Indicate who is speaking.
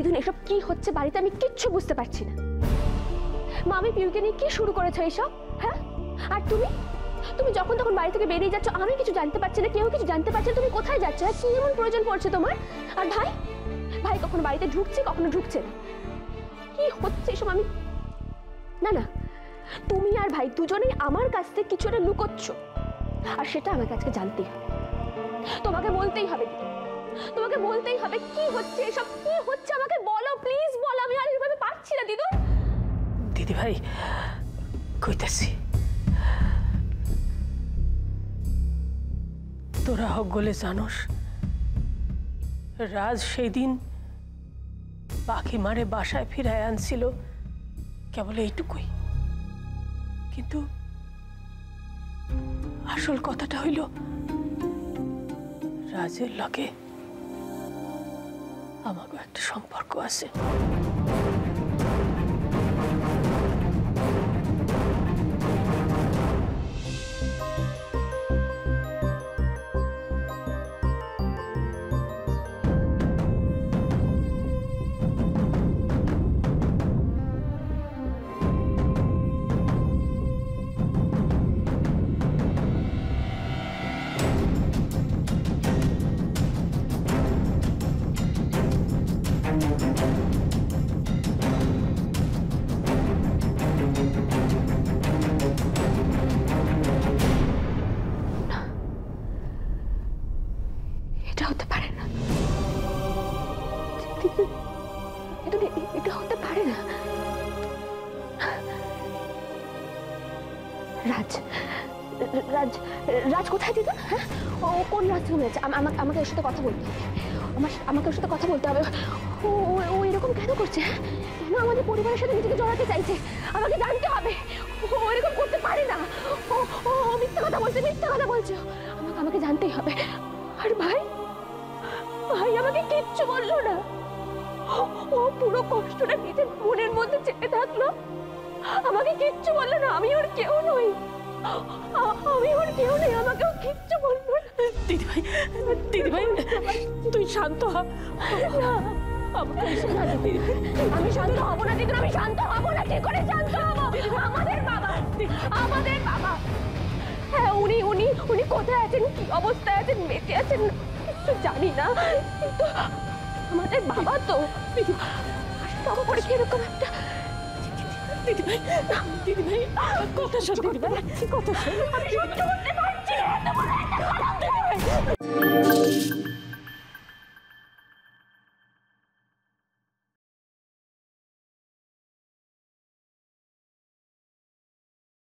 Speaker 1: দিদুন এসব কি হচ্ছে বাড়িতে আমি কিচ্ছু বুঝতে পারছি না। মামি পিউকে নিয়ে কি শুরু করেছো এইসব? হ্যাঁ, আর তুমি তুমি যখন তখন বাড়ি থেকে বেরিয়ে যাচ্ছ, আমি কিছু জানতে পারছি না, কেউ কিছু জানতে পারছে না তুমি কোথায় যাচ্ছ, কি এমন প্রয়োজন পড়ছে তোমার? আর ভাই ভাই কখনো বাড়িতে ঢুকছে কখনো ঢুকছে না, কি হচ্ছে এসব? আমি না না, তুমি আর ভাই দুজনেই আমার কাছ থেকে কিছু একটা লুকোচ্ছ, আর সেটা আমাকে আজকে জানতেই হবে। তোমাকে বলতেই হবে, তোমাকে বলতেই হবে কি হচ্ছে এসব, কি হচ্ছে আমাকে বলো, প্লিজ বলো। আমি আর এভাবে পারছি না দিদুন।
Speaker 2: দিদি ভাই কইতাছি, তোরা হগলে জানোস রাজ সেই দিন পাখি মারে বাসায় ফিরায় আনছিল কেবল এইটুকুই, কিন্তু আসল কথাটা হইল রাজের লগে আমাকে একটা সম্পর্ক আছে।
Speaker 1: এটা হতে পারে না, এটা হতে পারে না। রাজ রাজ রাজ কোথায় দিদুন? হ্যাঁ, ও কোন রাজ রুমে আছে? আমাকে ওর সাথে কথা বলতে হবে, আমাকে ওর সাথে কথা বলতে হবে। ও এরকম কেন করছে? কেন আমাদের পরিবারের সাথে নিজেকে জড়াতে চাইছে? আমাকে জানতে হবে। ও এরকম করতে পারে না, ও মিথ্যা কথা বলছে, মিথ্যা কথা বলছে। আমাকে জানতেই হবে। আর ভাই ভাই আমাকে কিচ্ছু বললো না, ও পুরো কষ্টটা নিজের মনের মধ্যে চেপে থাকলো, আমাকে কিচ্ছু বললো না। আমি ওর কেউ নই, আমি ওর কেউ নেই, আমাকেও কিচ্ছু বললো না।
Speaker 2: দিদি ভাই তুই শান্ত হ।
Speaker 1: আমি শান্ত হব না দিদি, আমি শান্ত হব না। কি করে শান্ত হব? আমাদের বাবা, হ্যাঁ উনি কোথায় আছেন, কি অবস্থায় আছেন, বেঁচে আছেন কিছু জানি না, কিন্তু আমাদের বাবা তো বাবা পরে কিরকম একটা।
Speaker 2: দিদি ভাই কথা শোন, দিদি ভাই কথা শোন,
Speaker 1: আমি সহ্য করতে পারছি না।